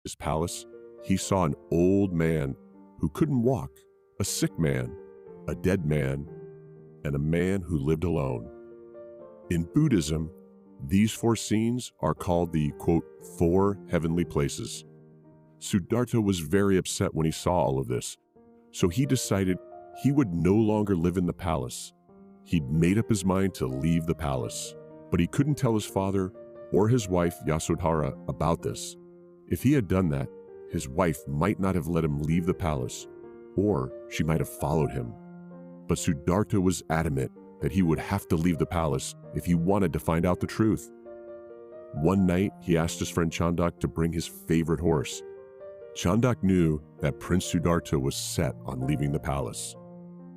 his palace, he saw an old man who couldn't walk, a sick man, a dead man, and a man who lived alone. In Buddhism, these four scenes are called the, quote, four heavenly places. Siddhartha was very upset when he saw all of this, so he decided he would no longer live in the palace. He'd made up his mind to leave the palace, but he couldn't tell his father or his wife Yasodhara about this. If he had done that, his wife might not have let him leave the palace, or she might have followed him. But Siddhartha was adamant that he would have to leave the palace if he wanted to find out the truth. One night, he asked his friend Chandak to bring his favorite horse. Chandak knew that Prince Siddhartha was set on leaving the palace.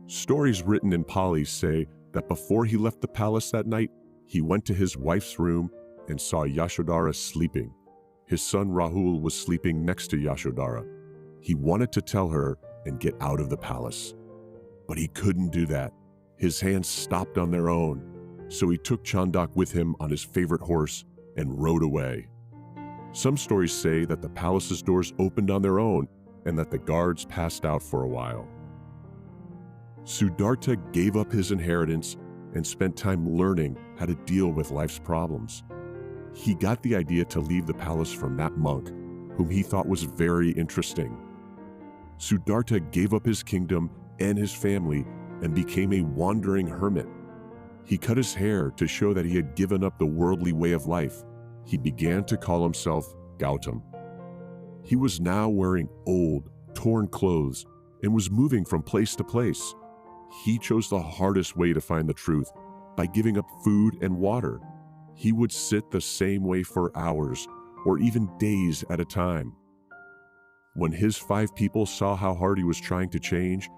Stories written in Pali say that before he left the palace that night, he went to his wife's room and saw Yashodhara sleeping. His son Rahul was sleeping next to Yashodhara. He wanted to tell her and get out of the palace, but he couldn't do that. His hands stopped on their own, so he took Chandak with him on his favorite horse and rode away. Some stories say that the palace's doors opened on their own and that the guards passed out for a while. Siddhartha gave up his inheritance and spent time learning how to deal with life's problems. He got the idea to leave the palace from that monk, whom he thought was very interesting. Siddhartha gave up his kingdom and his family and became a wandering hermit. He cut his hair to show that he had given up the worldly way of life. He began to call himself Gautam. He was now wearing old, torn clothes and was moving from place to place. He chose the hardest way to find the truth by giving up food and water. He would sit the same way for hours or even days at a time. When his 5 people saw how hard he was trying to change,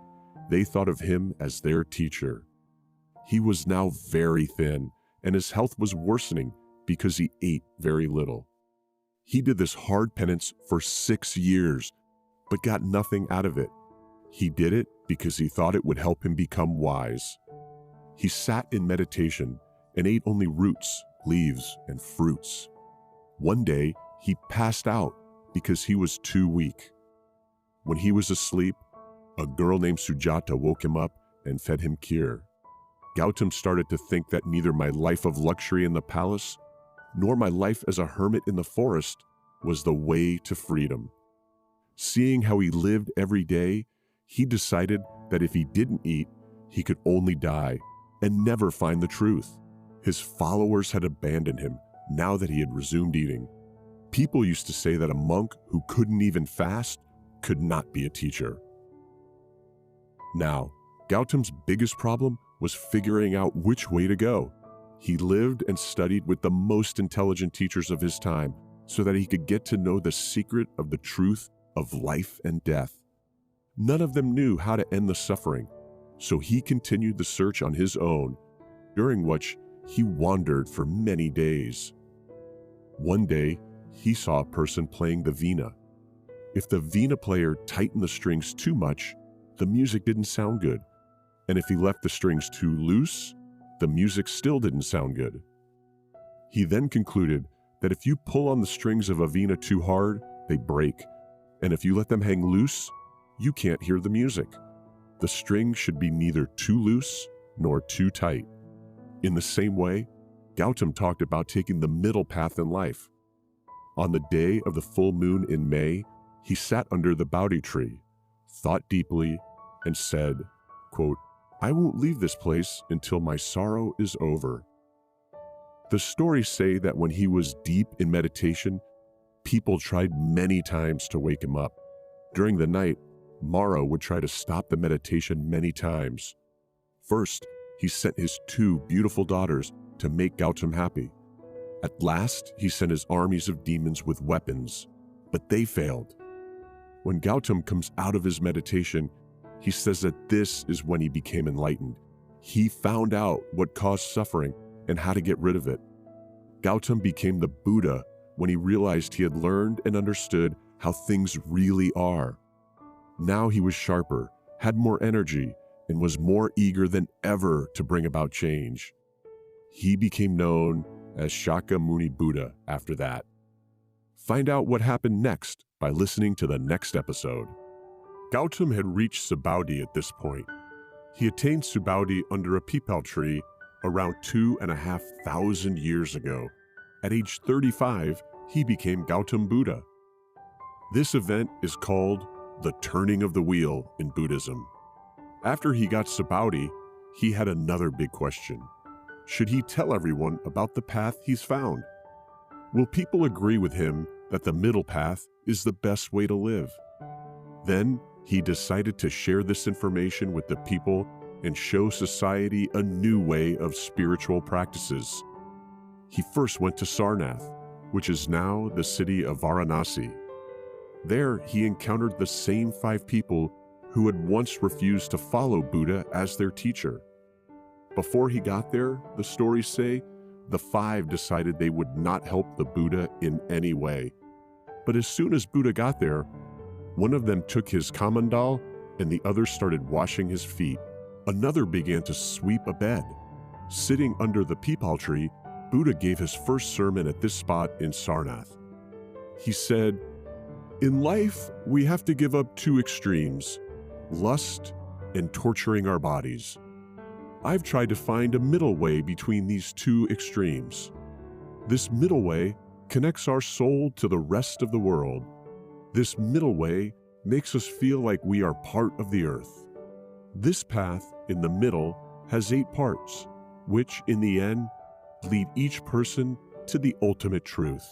they thought of him as their teacher. He was now very thin, and his health was worsening because he ate very little. He did this hard penance for 6 years, but got nothing out of it. He did it because he thought it would help him become wise. He sat in meditation and ate only roots, leaves, and fruits. One day, he passed out because he was too weak. When he was asleep, a girl named Sujata woke him up and fed him kheer. Gautam started to think that neither my life of luxury in the palace nor my life as a hermit in the forest was the way to freedom. Seeing how he lived every day, he decided that if he didn't eat, he could only die and never find the truth. His followers had abandoned him now that he had resumed eating. People used to say that a monk who couldn't even fast could not be a teacher. Now, Gautam's biggest problem was figuring out which way to go. He lived and studied with the most intelligent teachers of his time so that he could get to know the secret of the truth of life and death. None of them knew how to end the suffering, so he continued the search on his own, during which he wandered for many days. One day, he saw a person playing the veena. If the veena player tightened the strings too much, the music didn't sound good. And if he left the strings too loose, the music still didn't sound good. He then concluded that if you pull on the strings of a veena too hard, they break. And if you let them hang loose, you can't hear the music. The string should be neither too loose nor too tight. In the same way, Gautam talked about taking the middle path in life. On the day of the full moon in May, he sat under the Bodhi tree, thought deeply, and said, quote, "I won't leave this place until my sorrow is over." The stories say that when he was deep in meditation, people tried many times to wake him up. During the night, Mara would try to stop the meditation many times. First, he sent his 2 beautiful daughters to make Gautam happy. At last, he sent his armies of demons with weapons, but they failed. When Gautam comes out of his meditation, he says that this is when he became enlightened. He found out what caused suffering and how to get rid of it. Gautam became the Buddha when he realized he had learned and understood how things really are. Now he was sharper, had more energy, and was more eager than ever to bring about change. He became known as Shakyamuni Buddha after that. Find out what happened next by listening to the next episode. Gautam had reached Subodhi at this point. He attained Subodhi under a peepal tree around 2,500 years ago. At age 35, he became Gautam Buddha. This event is called the turning of the wheel in Buddhism. After he got Subodhi, he had another big question. Should he tell everyone about the path he's found? Will people agree with him that the middle path is the best way to live? Then he decided to share this information with the people and show society a new way of spiritual practices. He first went to Sarnath, which is now the city of Varanasi. There, he encountered the same 5 people who had once refused to follow Buddha as their teacher. Before he got there, the stories say, the 5 decided they would not help the Buddha in any way. But as soon as Buddha got there, one of them took his kamandal and the other started washing his feet. Another began to sweep a bed. Sitting under the peepal tree, Buddha gave his first sermon at this spot in Sarnath. He said, "In life, we have to give up 2 extremes, lust and torturing our bodies. I've tried to find a middle way between these 2 extremes. This middle way connects our soul to the rest of the world. This middle way makes us feel like we are part of the earth. This path in the middle has 8 parts, which in the end lead each person to the ultimate truth."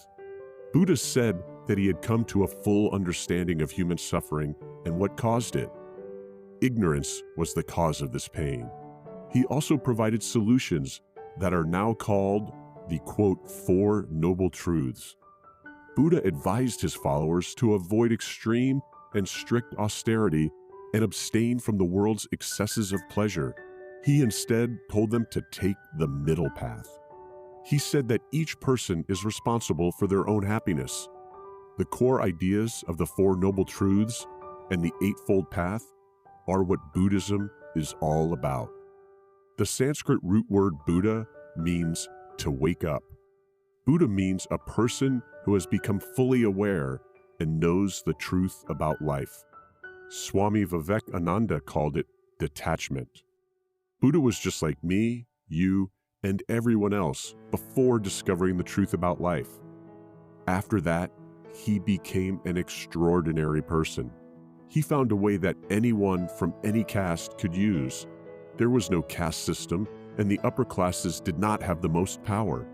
Buddha said that he had come to a full understanding of human suffering and what caused it. Ignorance was the cause of this pain. He also provided solutions that are now called the, quote, 4 Noble Truths. Buddha advised his followers to avoid extreme and strict austerity and abstain from the world's excesses of pleasure. He instead told them to take the middle path. He said that each person is responsible for their own happiness. The core ideas of the 4 Noble Truths and the Eightfold Path are what Buddhism is all about. The Sanskrit root word Buddha means to wake up. Buddha means a person who has become fully aware and knows the truth about life. Swami Vivekananda called it detachment. Buddha was just like me, you, and everyone else before discovering the truth about life. After that, he became an extraordinary person. He found a way that anyone from any caste could use. There was no caste system, and the upper classes did not have the most power.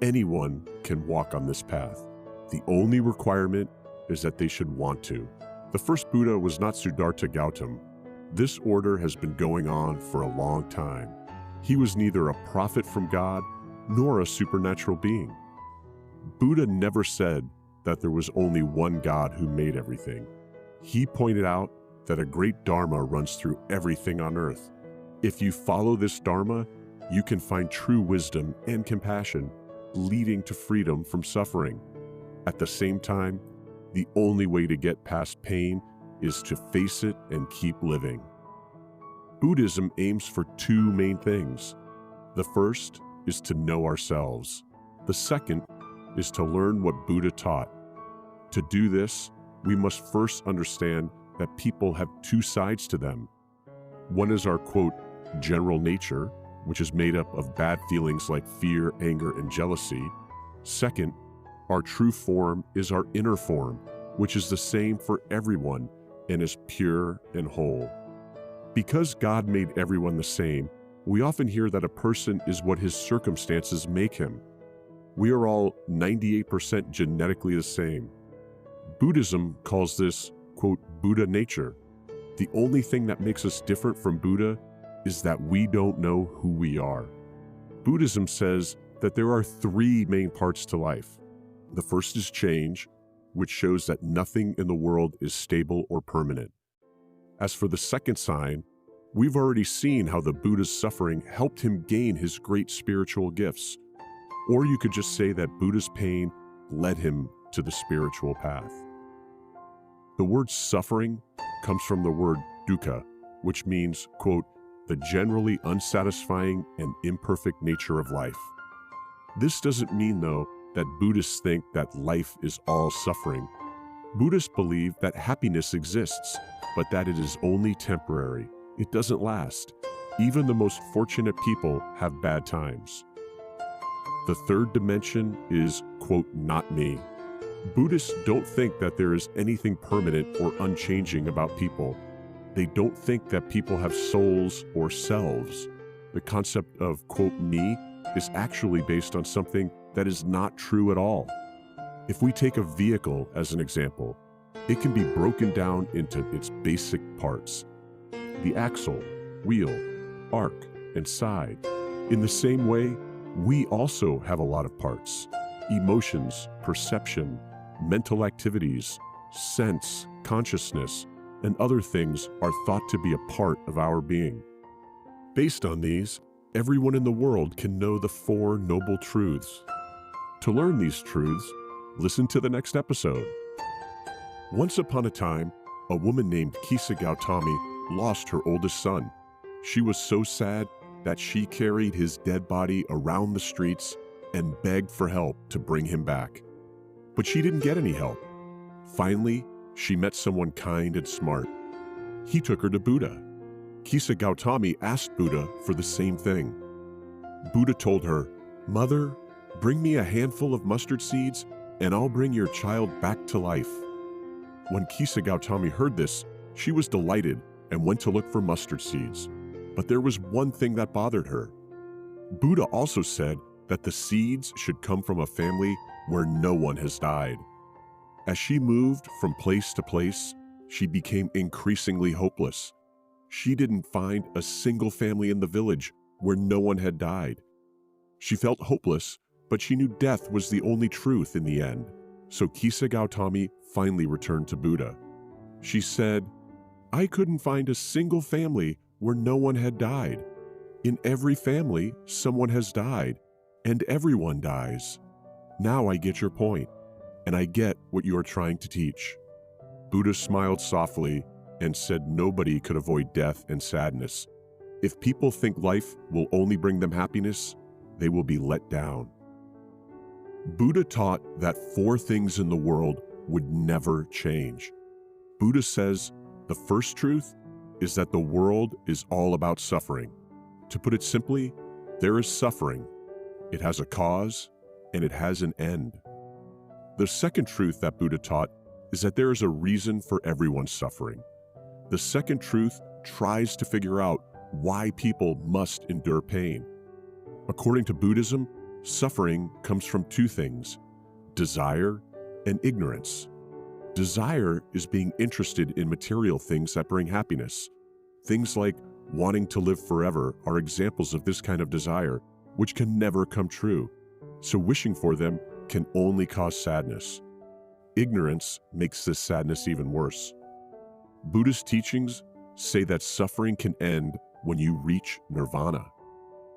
Anyone can walk on this path. The only requirement is that they should want to. The first Buddha was not Siddhartha Gautam. This order has been going on for a long time. He was neither a prophet from God nor a supernatural being. Buddha never said that there was only one God who made everything. He pointed out that a great Dharma runs through everything on earth. If you follow this Dharma, you can find true wisdom and compassion, leading to freedom from suffering. At the same time, the only way to get past pain is to face it and keep living. Buddhism aims for 2 main things. The first is to know ourselves. The second is to learn what Buddha taught. To do this, we must first understand that people have 2 sides to them. One is our, quote, general nature, which is made up of bad feelings like fear, anger, and jealousy. Second, our true form is our inner form, which is the same for everyone and is pure and whole. Because God made everyone the same, we often hear that a person is what his circumstances make him. We are all 98% genetically the same. Buddhism calls this, quote, Buddha nature. The only thing that makes us different from Buddha is that we don't know who we are. Buddhism says that there are 3 main parts to life. The first is change, which shows that nothing in the world is stable or permanent. As for the second sign, we've already seen how the Buddha's suffering helped him gain his great spiritual gifts. Or you could just say that Buddha's pain led him to the spiritual path. The word suffering comes from the word dukkha, which means, quote, the generally unsatisfying and imperfect nature of life. This doesn't mean, though, that Buddhists think that life is all suffering. Buddhists believe that happiness exists, but that it is only temporary. It doesn't last. Even the most fortunate people have bad times. The third dimension is, quote, not me. Buddhists don't think that there is anything permanent or unchanging about people. They don't think that people have souls or selves. The concept of, quote, me is actually based on something that is not true at all. If we take a vehicle as an example, it can be broken down into its basic parts: the axle, wheel, arc, and side. In the same way, we also have a lot of parts: emotions, perception, mental activities, sense, consciousness, and other things are thought to be a part of our being. Based on these, everyone in the world can know the Four Noble Truths. To learn these truths, listen to the next episode. Once upon a time, a woman named Kisa Gautami lost her oldest son. She was so sad that she carried his dead body around the streets and begged for help to bring him back. But she didn't get any help. Finally, she met someone kind and smart. He took her to Buddha. Kisa Gautami asked Buddha for the same thing. Buddha told her, "Mother, bring me a handful of mustard seeds and I'll bring your child back to life." When Kisa Gautami heard this, she was delighted and went to look for mustard seeds. But there was one thing that bothered her. Buddha also said that the seeds should come from a family where no one has died. As she moved from place to place, she became increasingly hopeless. She didn't find a single family in the village where no one had died. She felt hopeless, but she knew death was the only truth in the end. So Kisa Gautami finally returned to Buddha. She said, "I couldn't find a single family where no one had died. In every family, someone has died, and everyone dies. Now I get your point, and I get what you are trying to teach." Buddha smiled softly and said nobody could avoid death and sadness. If people think life will only bring them happiness, they will be let down. Buddha taught that four things in the world would never change. Buddha says the first truth is that the world is all about suffering. To put it simply, there is suffering. It has a cause, and it has an end. The second truth that Buddha taught is that there is a reason for everyone's suffering. The second truth tries to figure out why people must endure pain. According to Buddhism, suffering comes from two things: desire and ignorance. Desire is being interested in material things that bring happiness. Things like wanting to live forever are examples of this kind of desire, which can never come true. So wishing for them can only cause sadness. Ignorance makes this sadness even worse. Buddhist teachings say that suffering can end when you reach nirvana.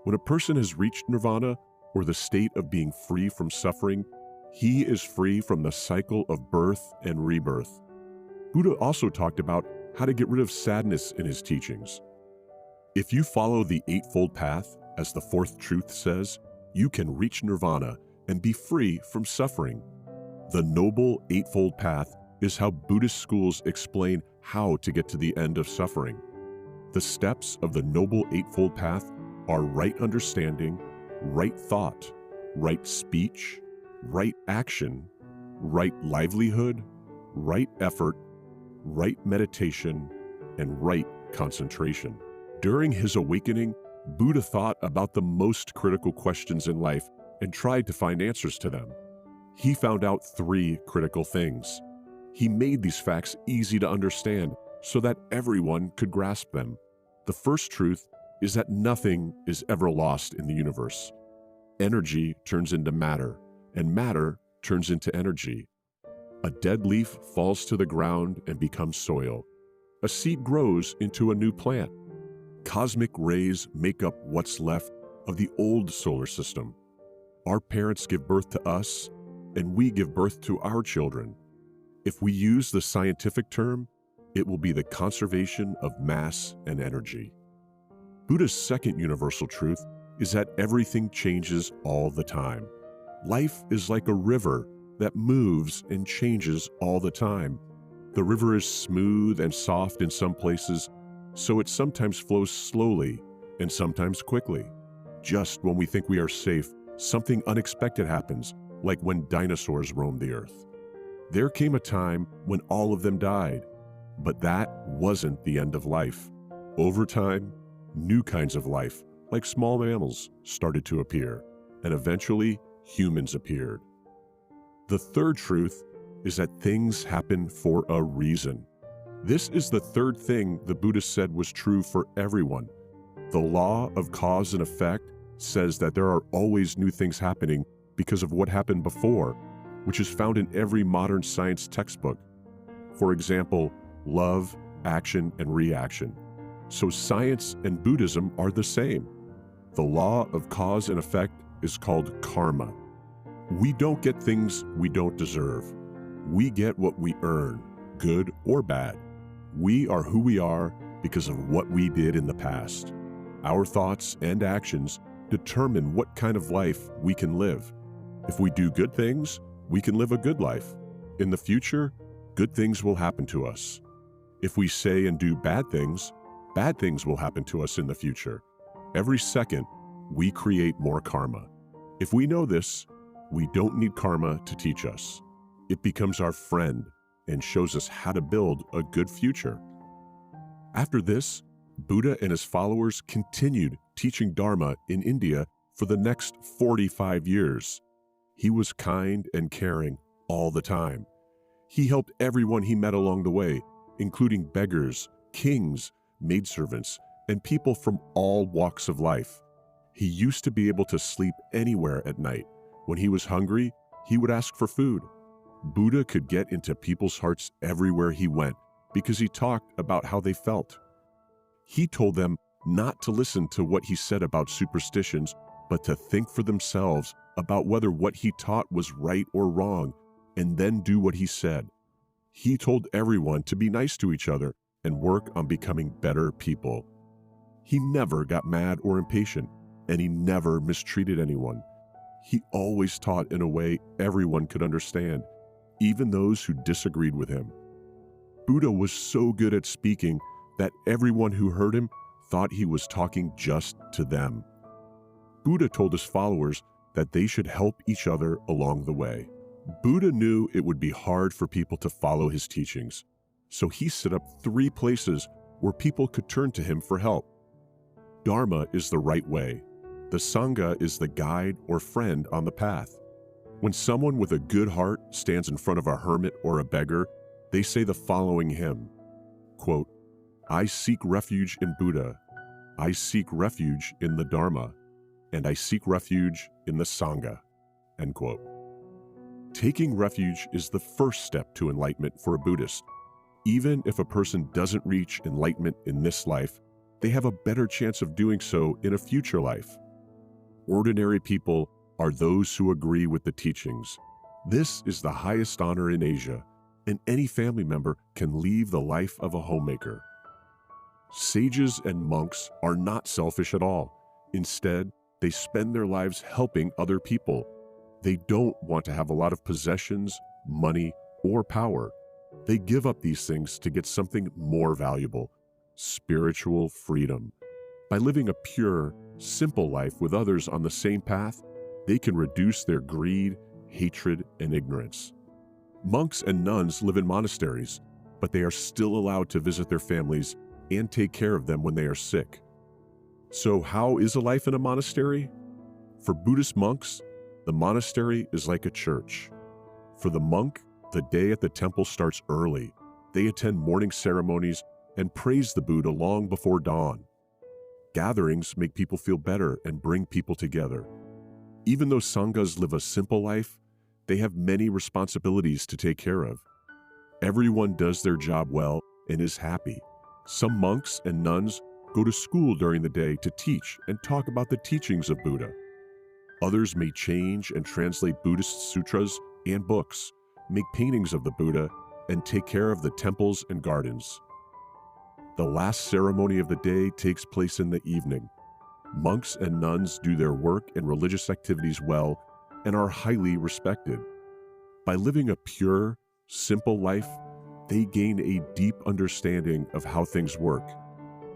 When a person has reached nirvana, or the state of being free from suffering, he is free from the cycle of birth and rebirth. Buddha also talked about how to get rid of sadness in his teachings. If you follow the Eightfold Path, as the fourth truth says, you can reach nirvana and be free from suffering. The Noble Eightfold Path is how Buddhist schools explain how to get to the end of suffering. The steps of the Noble Eightfold Path are right understanding, right thought, right speech, right action, right livelihood, right effort, right meditation, and right concentration. During his awakening, Buddha thought about the most critical questions in life and tried to find answers to them. He found out three critical things. He made these facts easy to understand so that everyone could grasp them. The first truth is that nothing is ever lost in the universe. Energy turns into matter, and matter turns into energy. A dead leaf falls to the ground and becomes soil. A seed grows into a new plant. Cosmic rays make up what's left of the old solar system. Our parents give birth to us, and we give birth to our children. If we use the scientific term, it will be the conservation of mass and energy. Buddha's second universal truth is that everything changes all the time. Life is like a river that moves and changes all the time. The river is smooth and soft in some places, so it sometimes flows slowly and sometimes quickly. Just when we think we are safe, something unexpected happens, like when dinosaurs roamed the earth. There came a time when all of them died, but that wasn't the end of life. Over time, new kinds of life, like small mammals, started to appear, and eventually humans appeared. The third truth is that things happen for a reason. This is the third thing the Buddha said was true for everyone. The law of cause and effect says that there are always new things happening because of what happened before, which is found in every modern science textbook. For example, love, action, and reaction. So science and Buddhism are the same. The law of cause and effect is called karma. We don't get things we don't deserve. We get what we earn, good or bad. We are who we are because of what we did in the past. Our thoughts and actions determine what kind of life we can live. If we do good things, we can live a good life. In the future, good things will happen to us. If we say and do bad things will happen to us in the future. Every second, we create more karma. If we know this, we don't need karma to teach us. It becomes our friend and shows us how to build a good future. After this, Buddha and his followers continued teaching Dharma in India for the next 45 years. He was kind and caring all the time. He helped everyone he met along the way, including beggars, kings, maidservants, and people from all walks of life. He used to be able to sleep anywhere at night. When he was hungry, he would ask for food. Buddha could get into people's hearts everywhere he went because he talked about how they felt. He told them not to listen to what he said about superstitions, but to think for themselves about whether what he taught was right or wrong, and then do what he said. He told everyone to be nice to each other and work on becoming better people. He never got mad or impatient, and he never mistreated anyone. He always taught in a way everyone could understand, even those who disagreed with him. Buddha was so good at speaking that everyone who heard him thought he was talking just to them. Buddha told his followers that they should help each other along the way. Buddha knew it would be hard for people to follow his teachings, so he set up 3 places where people could turn to him for help. Dharma is the right way. The Sangha is the guide or friend on the path. When someone with a good heart stands in front of a hermit or a beggar, they say the following hymn, quote, "I seek refuge in Buddha, I seek refuge in the Dharma, and I seek refuge in the Sangha," end quote. Taking refuge is the first step to enlightenment for a Buddhist. Even if a person doesn't reach enlightenment in this life, they have a better chance of doing so in a future life. Ordinary people are those who agree with the teachings. This is the highest honor in Asia, and any family member can leave the life of a homemaker. Sages and monks are not selfish at all. Instead, they spend their lives helping other people. They don't want to have a lot of possessions, money, or power. They give up these things to get something more valuable, spiritual freedom. By living a pure, simple life with others on the same path, they can reduce their greed, hatred, and ignorance. Monks and nuns live in monasteries, but they are still allowed to visit their families and take care of them when they are sick. So how is a life in a monastery? For Buddhist monks, the monastery is like a church. For the monk, the day at the temple starts early. They attend morning ceremonies and praise the Buddha long before dawn. Gatherings make people feel better and bring people together. Even though sanghas live a simple life, they have many responsibilities to take care of. Everyone does their job well and is happy. Some monks and nuns go to school during the day to teach and talk about the teachings of Buddha. Others may change and translate Buddhist sutras and books, make paintings of the Buddha, and take care of the temples and gardens. The last ceremony of the day takes place in the evening. Monks and nuns do their work and religious activities well, and are highly respected. By living a pure, simple life, they gain a deep understanding of how things work.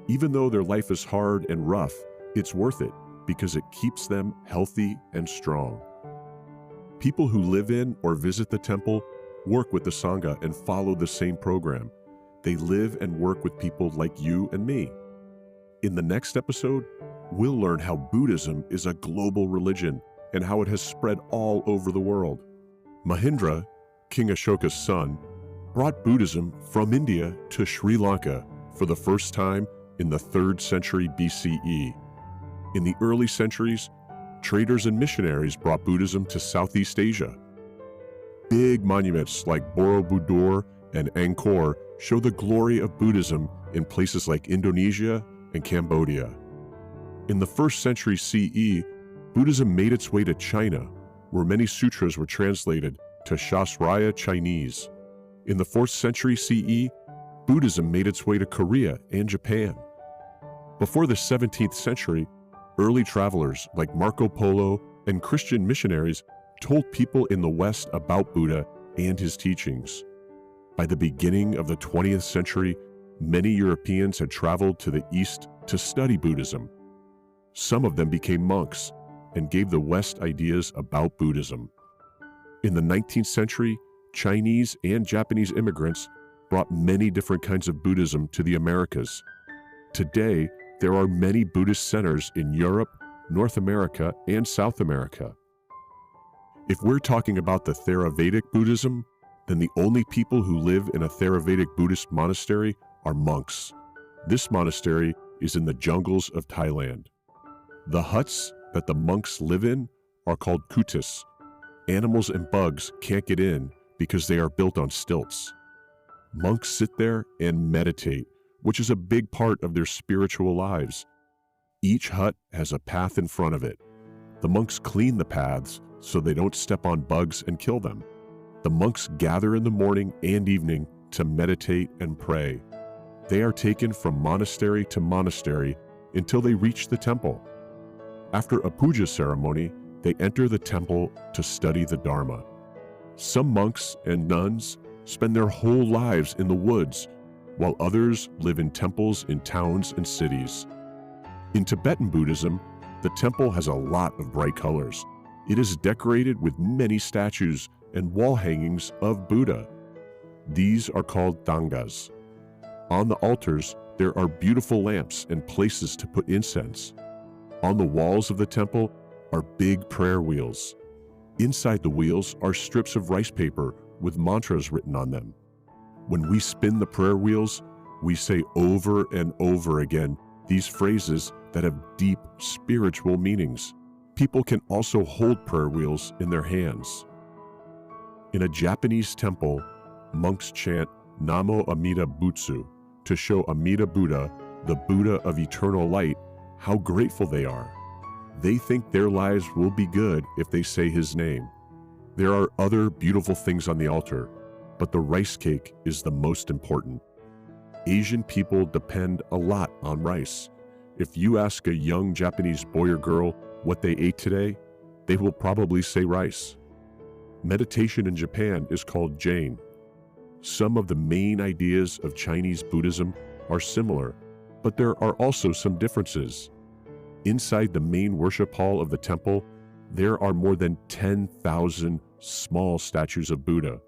Even though their life is hard and rough, it's worth it because it keeps them healthy and strong. People who live in or visit the temple work with the Sangha and follow the same program. They live and work with people like you and me. In the next episode, we'll learn how Buddhism is a global religion and how it has spread all over the world. Mahindra, King Ashoka's son, brought Buddhism from India to Sri Lanka for the first time in the 3rd century BCE. In the early centuries, traders and missionaries brought Buddhism to Southeast Asia. Big monuments like Borobudur and Angkor show the glory of Buddhism in places like Indonesia and Cambodia. In the 1st century CE, Buddhism made its way to China, where many sutras were translated to Shastraya Chinese. In the 4th century CE, Buddhism made its way to Korea and Japan. Before the 17th century, early travelers like Marco Polo and Christian missionaries told people in the West about Buddha and his teachings. By the beginning of the 20th century, many Europeans had traveled to the East to study Buddhism. Some of them became monks and gave the West ideas about Buddhism. In the 19th century, Chinese and Japanese immigrants brought many different kinds of Buddhism to the Americas. Today, there are many Buddhist centers in Europe, North America, and South America. If we're talking about the Theravedic Buddhism, then the only people who live in a Theravedic Buddhist monastery are monks. This monastery is in the jungles of Thailand. The huts that the monks live in are called kutis. Animals and bugs can't get in because they are built on stilts. Monks sit there and meditate, which is a big part of their spiritual lives. Each hut has a path in front of it. The monks clean the paths so they don't step on bugs and kill them. The monks gather in the morning and evening to meditate and pray. They are taken from monastery to monastery until they reach the temple. After a puja ceremony, they enter the temple to study the Dharma. Some monks and nuns spend their whole lives in the woods, while others live in temples in towns and cities. In Tibetan Buddhism, the temple has a lot of bright colors. It is decorated with many statues and wall hangings of Buddha. These are called tangas. On the altars, there are beautiful lamps and places to put incense. On the walls of the temple are big prayer wheels. Inside the wheels are strips of rice paper with mantras written on them. When we spin the prayer wheels, we say over and over again these phrases that have deep spiritual meanings. People can also hold prayer wheels in their hands. In a Japanese temple, monks chant Namo Amida Butsu to show Amida Buddha, the Buddha of eternal light, how grateful they are. They think their lives will be good if they say his name. There are other beautiful things on the altar, but the rice cake is the most important. Asian people depend a lot on rice. If you ask a young Japanese boy or girl what they ate today, they will probably say rice. Meditation in Japan is called Jain. Some of the main ideas of Chinese Buddhism are similar, but there are also some differences. Inside the main worship hall of the temple, there are more than 10,000 small statues of Buddha.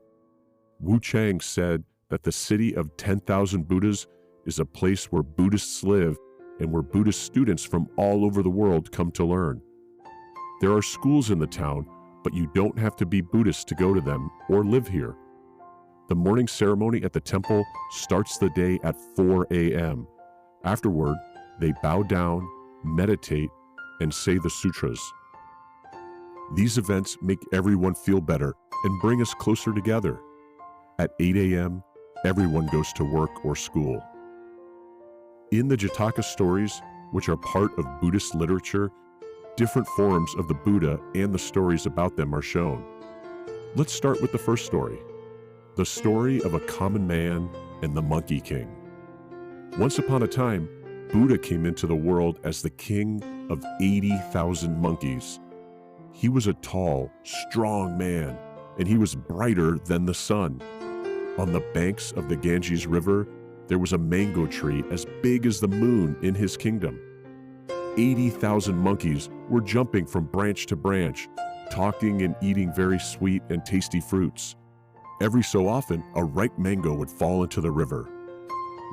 Wu Chang said that the city of 10,000 Buddhas is a place where Buddhists live and where Buddhist students from all over the world come to learn. There are schools in the town, but you don't have to be Buddhist to go to them or live here. The morning ceremony at the temple starts the day at 4 a.m. Afterward, they bow down, meditate, and say the sutras. These events make everyone feel better and bring us closer together. At 8 a.m., everyone goes to work or school. In the Jataka stories, which are part of Buddhist literature, different forms of the Buddha and the stories about them are shown. Let's start with the first story, the story of a common man and the Monkey King. Once upon a time, Buddha came into the world as the king of 80,000 monkeys. He was a tall, strong man, and he was brighter than the sun. On the banks of the Ganges River, there was a mango tree as big as the moon in his kingdom. 80,000 monkeys were jumping from branch to branch, talking and eating very sweet and tasty fruits. Every so often, a ripe mango would fall into the river.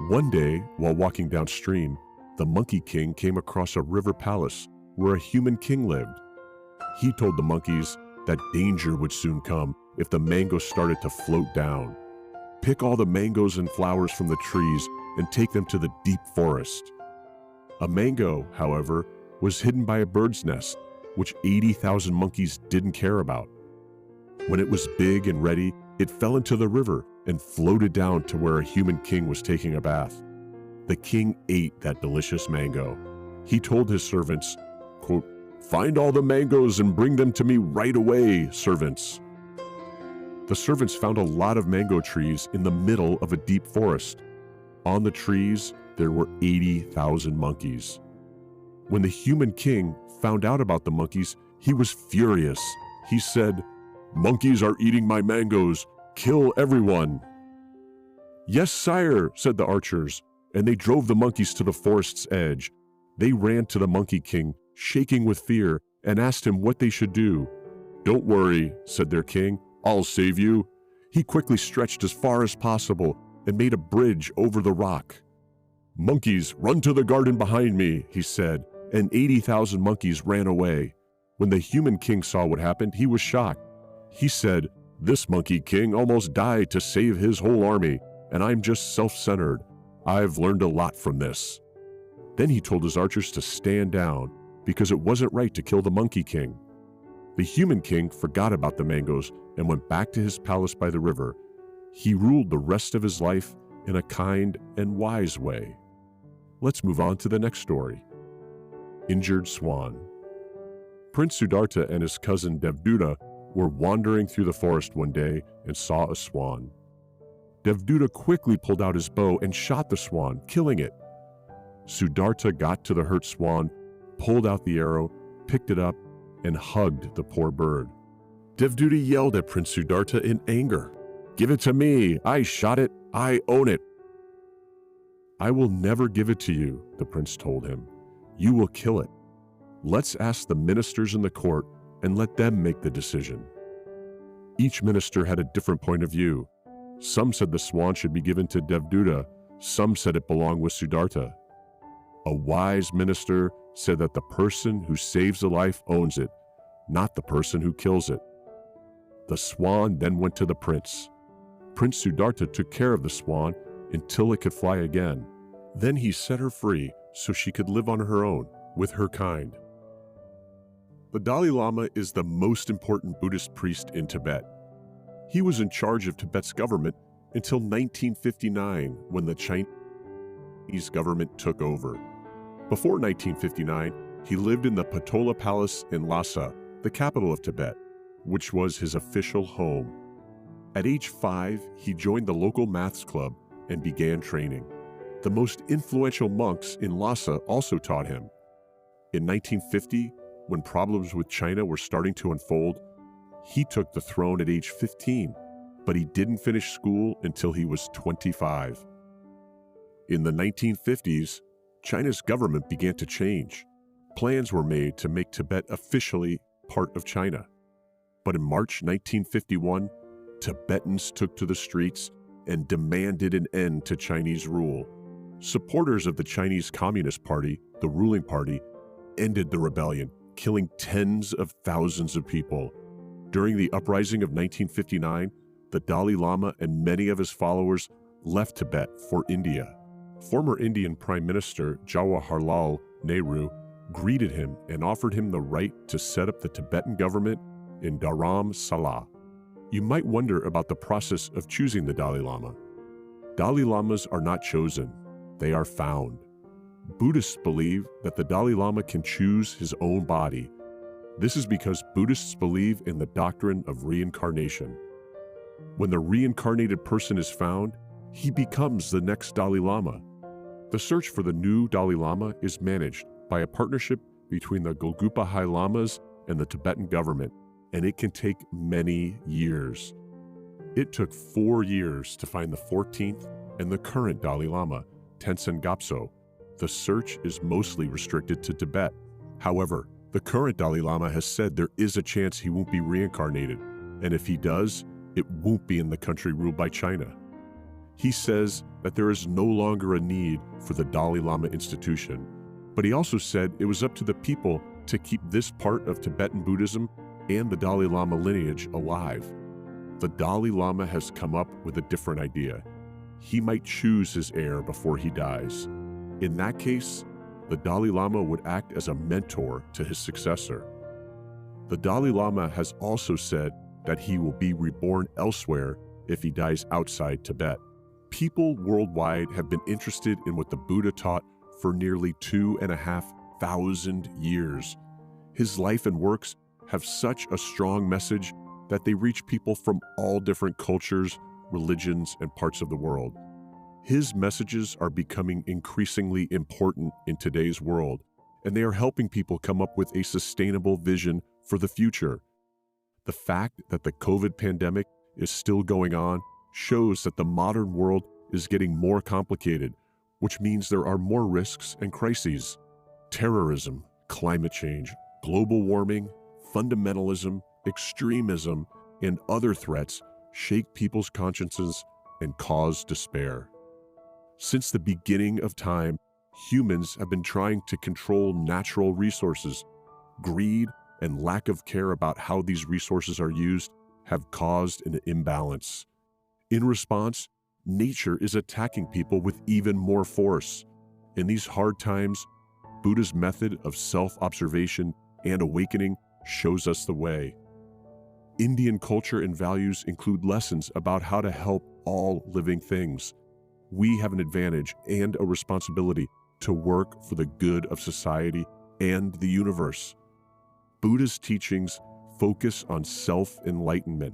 One day, while walking downstream, the Monkey King came across a river palace where a human king lived. He told the monkeys that danger would soon come if the mangoes started to float down. Pick all the mangoes and flowers from the trees and take them to the deep forest. A mango, however, was hidden by a bird's nest, which 80,000 monkeys didn't care about. When it was big and ready, it fell into the river and floated down to where a human king was taking a bath. The king ate that delicious mango. He told his servants, quote, "Find all the mangoes and bring them to me right away, servants." The servants found a lot of mango trees in the middle of a deep forest. On the trees, there were 80,000 monkeys. When the human king found out about the monkeys, he was furious. He said, "Monkeys are eating my mangoes. Kill everyone." "Yes, sire," said the archers, and they drove the monkeys to the forest's edge. They ran to the Monkey King, shaking with fear, and asked him what they should do. "Don't worry," said their king, "I'll save you." He quickly stretched as far as possible and made a bridge over the rock. "Monkeys, run to the garden behind me," he said, and 80,000 monkeys ran away. When the human king saw what happened, he was shocked. He said, "This Monkey King almost died to save his whole army, and I'm just self-centered. I've learned a lot from this." Then he told his archers to stand down, because it wasn't right to kill the Monkey King. The human king forgot about the mangoes and went back to his palace by the river. He ruled the rest of his life in a kind and wise way. Let's move on to the next story. Injured Swan. Prince Siddhartha and his cousin Devduta were wandering through the forest one day and saw a swan. Devduta quickly pulled out his bow and shot the swan, killing it. Siddhartha got to the hurt swan, pulled out the arrow, picked it up, and hugged the poor bird. Devduta yelled at Prince Siddhartha in anger. "Give it to me! I shot it! I own it!" "I will never give it to you," the prince told him. "You will kill it. Let's ask the ministers in the court and let them make the decision." Each minister had a different point of view. Some said the swan should be given to Devduta, some said it belonged with Siddhartha. A wise minister said that the person who saves a life owns it, not the person who kills it. The swan then went to the prince. Prince Siddhartha took care of the swan until it could fly again. Then he set her free so she could live on her own with her kind. The Dalai Lama is the most important Buddhist priest in Tibet. He was in charge of Tibet's government until 1959, when the Chinese government took over. Before 1959, he lived in the Potala Palace in Lhasa, the capital of Tibet, which was his official home. At age 5, he joined the local maths club and began training. The most influential monks in Lhasa also taught him. In 1950, when problems with China were starting to unfold, he took the throne at age 15, but he didn't finish school until he was 25. In the 1950s, China's government began to change. Plans were made to make Tibet officially part of China. But in March 1951, Tibetans took to the streets and demanded an end to Chinese rule. Supporters of the Chinese Communist Party, the ruling party, ended the rebellion, killing tens of thousands of people. During the uprising of 1959, the Dalai Lama and many of his followers left Tibet for India. Former Indian Prime Minister Jawaharlal Nehru greeted him and offered him the right to set up the Tibetan government in Dharamsala. You might wonder about the process of choosing the Dalai Lama. Dalai Lamas are not chosen, they are found. Buddhists believe that the Dalai Lama can choose his own body. This is because Buddhists believe in the doctrine of reincarnation. When the reincarnated person is found, he becomes the next Dalai Lama. The search for the new Dalai Lama is managed by a partnership between the Golgpa High Lamas and the Tibetan government, and it can take many years. It took 4 years to find the 14th and the current Dalai Lama, Tenzin Gyatso. The search is mostly restricted to Tibet. However, the current Dalai Lama has said there is a chance he won't be reincarnated, and if he does, it won't be in the country ruled by China. He says that there is no longer a need for the Dalai Lama institution, but he also said it was up to the people to keep this part of Tibetan Buddhism and the Dalai Lama lineage alive. The Dalai Lama has come up with a different idea. He might choose his heir before he dies. In that case, the Dalai Lama would act as a mentor to his successor. The Dalai Lama has also said that he will be reborn elsewhere if he dies outside Tibet. People worldwide have been interested in what the Buddha taught for nearly 2,500 years. His life and works have such a strong message that they reach people from all different cultures, religions, and parts of the world. His messages are becoming increasingly important in today's world, and they are helping people come up with a sustainable vision for the future. The fact that the COVID pandemic is still going on shows that the modern world is getting more complicated, which means there are more risks and crises. Terrorism, climate change, global warming, fundamentalism, extremism, and other threats shake people's consciences and cause despair. Since the beginning of time, humans have been trying to control natural resources. Greed and lack of care about how these resources are used have caused an imbalance. In response, nature is attacking people with even more force. In these hard times, Buddha's method of self-observation and awakening shows us the way. Indian culture and values include lessons about how to help all living things. We have an advantage and a responsibility to work for the good of society and the universe. Buddha's teachings focus on self-enlightenment.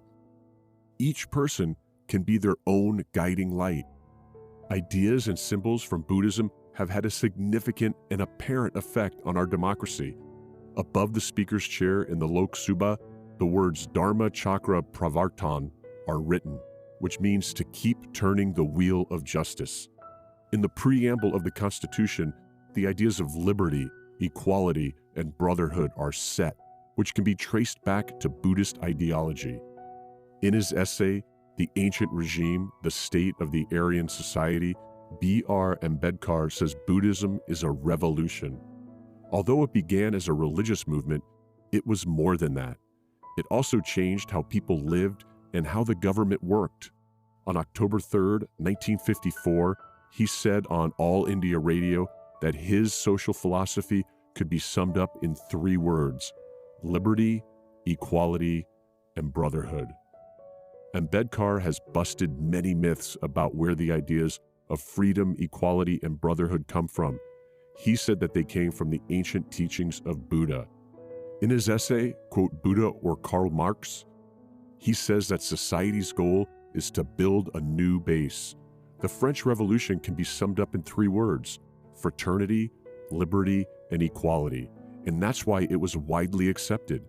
Each person can be their own guiding light. Ideas and symbols from Buddhism have had a significant and apparent effect on our democracy. Above the speaker's chair in the Lok Sabha, the words Dharma Chakra Pravartan are written, which means to keep turning the wheel of justice. In the preamble of the Constitution, the ideas of liberty, equality, and brotherhood are set, which can be traced back to Buddhist ideology. In his essay, The Ancient Regime, the State of the Aryan Society, B.R. Ambedkar says Buddhism is a revolution. Although it began as a religious movement, it was more than that. It also changed how people lived and how the government worked. On October 3, 1954, he said on All India Radio that his social philosophy could be summed up in 3 words: liberty, equality, and brotherhood. Ambedkar has busted many myths about where the ideas of freedom, equality, and brotherhood come from. He said that they came from the ancient teachings of Buddha. In his essay, quote, Buddha or Karl Marx, he says that society's goal is to build a new base. The French Revolution can be summed up in 3 words: fraternity, liberty, and equality, and that's why it was widely accepted.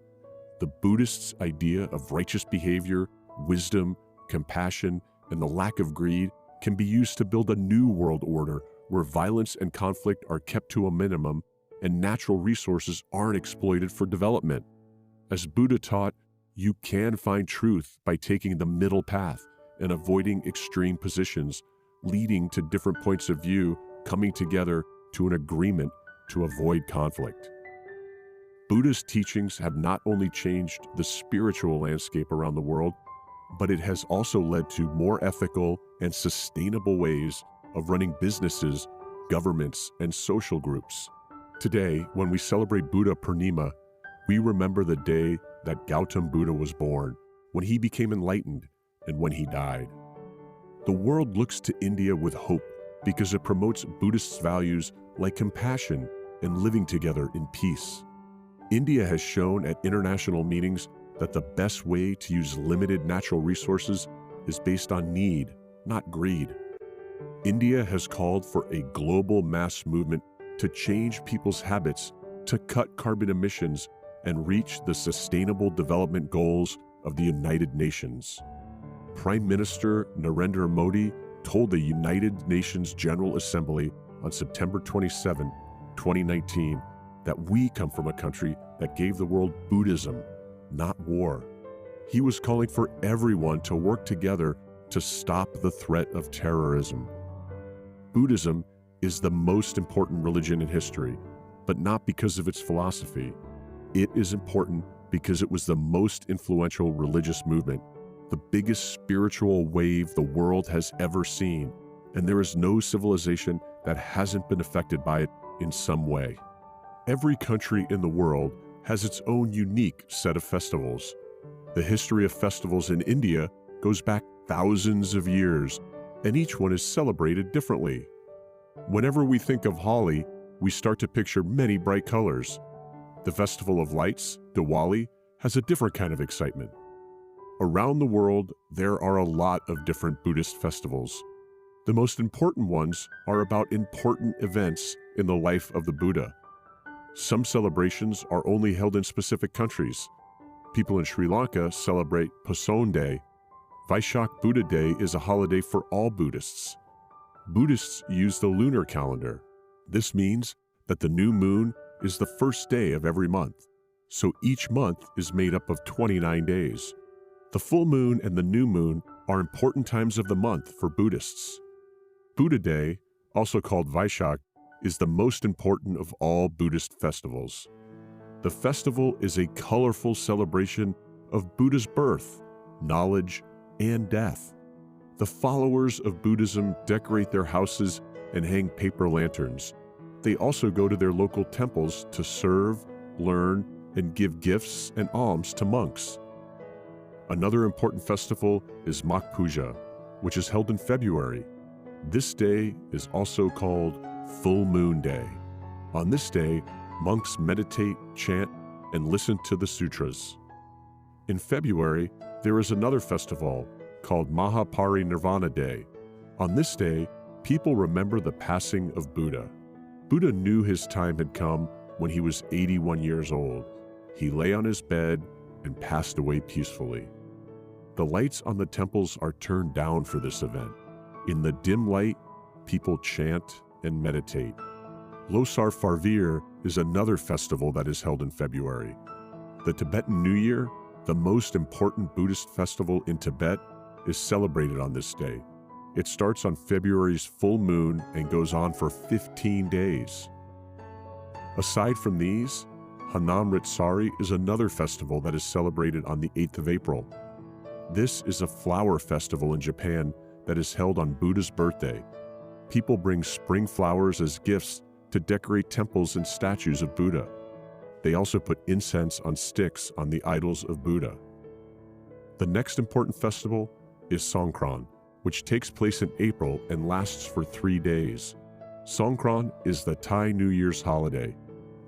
The Buddhists' idea of righteous behavior, wisdom, compassion, and the lack of greed can be used to build a new world order where violence and conflict are kept to a minimum and natural resources aren't exploited for development. As Buddha taught, you can find truth by taking the middle path and avoiding extreme positions, leading to different points of view coming together to an agreement to avoid conflict. Buddha's teachings have not only changed the spiritual landscape around the world, but it has also led to more ethical and sustainable ways of running businesses, governments, and social groups. Today, when we celebrate Buddha Purnima, we remember the day that Gautam Buddha was born, when he became enlightened, and when he died. The world looks to India with hope because it promotes Buddhist values like compassion and living together in peace. India has shown at international meetings that the best way to use limited natural resources is based on need, not greed. India has called for a global mass movement to change people's habits, to cut carbon emissions, and reach the Sustainable Development Goals of the United Nations. Prime Minister Narendra Modi told the United Nations General Assembly on September 27, 2019, that we come from a country that gave the world Buddhism, not war. He was calling for everyone to work together to stop the threat of terrorism. Buddhism is the most important religion in history, but not because of its philosophy. It is important because it was the most influential religious movement, the biggest spiritual wave the world has ever seen, and there is no civilization that hasn't been affected by it in some way. Every country in the world has its own unique set of festivals. The history of festivals in India goes back thousands of years, and each one is celebrated differently. Whenever we think of Holi, we start to picture many bright colors. The Festival of Lights, Diwali, has a different kind of excitement. Around the world, there are a lot of different Buddhist festivals. The most important ones are about important events in the life of the Buddha. Some celebrations are only held in specific countries. People in Sri Lanka celebrate Poson Day. Vaishak Buddha Day is a holiday for all Buddhists. Buddhists use the lunar calendar. This means that the new moon is the first day of every month, so each month is made up of 29 days. The full moon and the new moon are important times of the month for Buddhists. Buddha Day, also called Vaishak, is the most important of all Buddhist festivals. The festival is a colorful celebration of Buddha's birth, knowledge, and death. The followers of Buddhism decorate their houses and hang paper lanterns. They also go to their local temples to serve, learn, and give gifts and alms to monks. Another important festival is Mak Puja, which is held in February. This day is also called Full Moon Day. On this day, monks meditate, chant, and listen to the sutras. In February, there is another festival called Mahaparinirvana Day. On this day, people remember the passing of Buddha. Buddha knew his time had come when he was 81 years old. He lay on his bed and passed away peacefully. The lights on the temples are turned down for this event. In the dim light, people chant and meditate. Losar Farvir is another festival that is held in February. The Tibetan New Year, the most important Buddhist festival in Tibet, is celebrated on this day. It starts on February's full moon and goes on for 15 days. Aside from these, Hanamritsari is another festival that is celebrated on the 8th of April. This is a flower festival in Japan that is held on Buddha's birthday. People bring spring flowers as gifts to decorate temples and statues of Buddha. They also put incense on sticks on the idols of Buddha. The next important festival is Songkran, which takes place in April and lasts for 3 days. Songkran is the Thai New Year's holiday.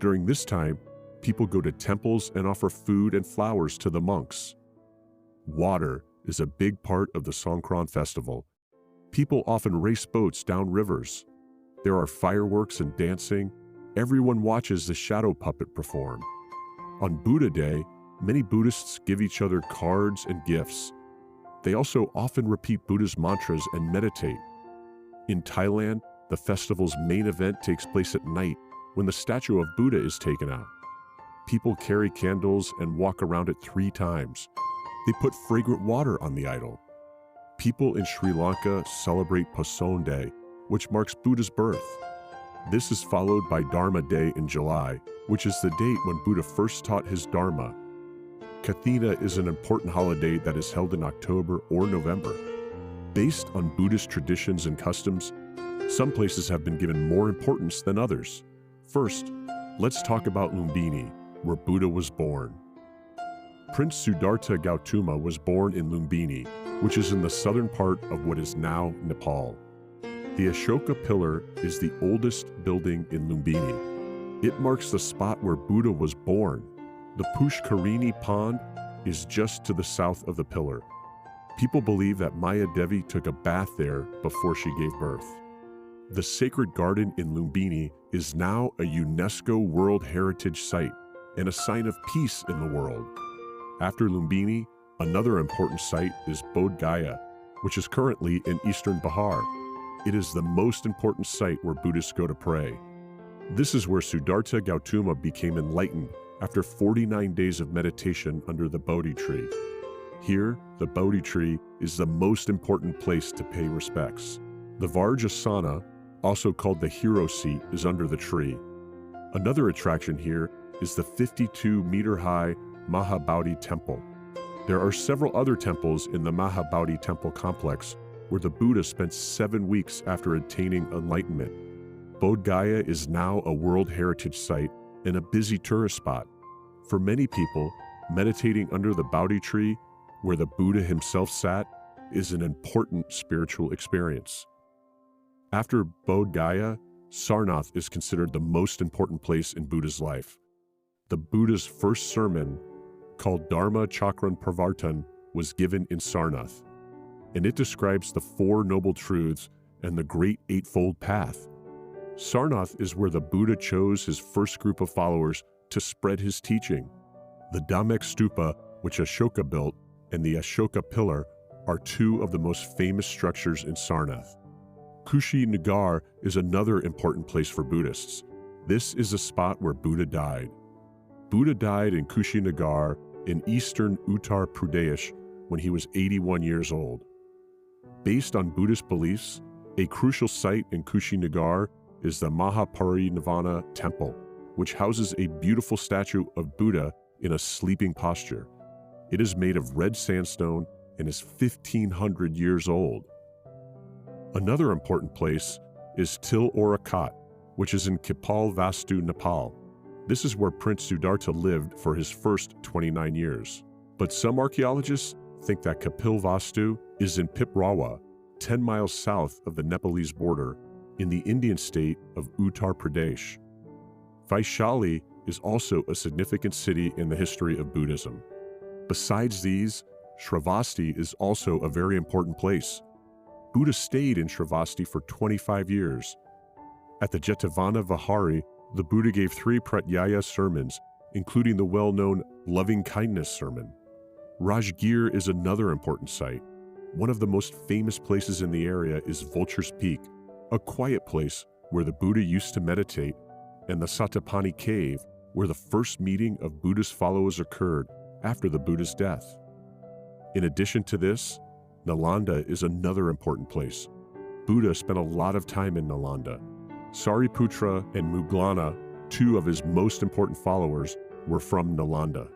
During this time, people go to temples and offer food and flowers to the monks. Water is a big part of the Songkran festival. People often race boats down rivers. There are fireworks and dancing. Everyone watches the shadow puppet perform. On Buddha Day, many Buddhists give each other cards and gifts. They also often repeat Buddha's mantras and meditate. In Thailand, the festival's main event takes place at night when the statue of Buddha is taken out. People carry candles and walk around it 3 times. They put fragrant water on the idol. People in Sri Lanka celebrate Poson Day, which marks Buddha's birth. This is followed by Dharma Day in July, which is the date when Buddha first taught his Dharma. Kathina is an important holiday that is held in October or November. Based on Buddhist traditions and customs, some places have been given more importance than others. First, let's talk about Lumbini, where Buddha was born. Prince Siddhartha Gautama was born in Lumbini, which is in the southern part of what is now Nepal. The Ashoka Pillar is the oldest building in Lumbini. It marks the spot where Buddha was born. The Pushkarini Pond is just to the south of the pillar. People believe that Maya Devi took a bath there before she gave birth. The sacred garden in Lumbini is now a UNESCO World Heritage Site. and a sign of peace in the world. After Lumbini, another important site is Bodh Gaya, which is currently in eastern Bihar. It is the most important site where Buddhists go to pray. This is where Siddhartha Gautama became enlightened after 49 days of meditation under the Bodhi tree. Here, the Bodhi tree is the most important place to pay respects. The Vajrasana, also called the hero seat, is under the tree. Another attraction here is the 52-meter-high Mahabodhi Temple. There are several other temples in the Mahabodhi Temple complex where the Buddha spent 7 weeks after attaining enlightenment. Bodh Gaya is now a World Heritage Site and a busy tourist spot. For many people, meditating under the Bodhi tree, where the Buddha himself sat, is an important spiritual experience. After Bodh Gaya, Sarnath is considered the most important place in Buddha's life. The Buddha's first sermon, called Dharma Chakran Pravartan, was given in Sarnath, and it describes the Four Noble Truths and the Great Eightfold Path. Sarnath is where the Buddha chose his first group of followers to spread his teaching. The Dhamek Stupa, which Ashoka built, and the Ashoka Pillar are two of the most famous structures in Sarnath. Kushinagar is another important place for Buddhists. This is a spot where Buddha died. Buddha died in Kushinagar in eastern Uttar Pradesh when he was 81 years old. Based on Buddhist beliefs, a crucial site in Kushinagar is the Mahaparinirvana Temple, which houses a beautiful statue of Buddha in a sleeping posture. It is made of red sandstone and is 1,500 years old. Another important place is Til Aurangkot, which is in Kapil Vastu, Nepal. This is where Prince Siddhartha lived for his first 29 years. But some archaeologists think that Kapil Vastu is in Piprawa, 10 miles south of the Nepalese border, in the Indian state of Uttar Pradesh. Vaishali is also a significant city in the history of Buddhism. Besides these, Shravasti is also a very important place. Buddha stayed in Shravasti for 25 years. At the Jetavana Vihari, the Buddha gave 3 Pratyaya sermons, including the well-known loving-kindness sermon. Rajgir is another important site. One of the most famous places in the area is Vulture's Peak, a quiet place where the Buddha used to meditate, and the Satapani Cave, where the first meeting of Buddha's followers occurred after the Buddha's death. In addition to this, Nalanda is another important place. Buddha spent a lot of time in Nalanda. Sariputra and Muglana, 2 of his most important followers, were from Nalanda.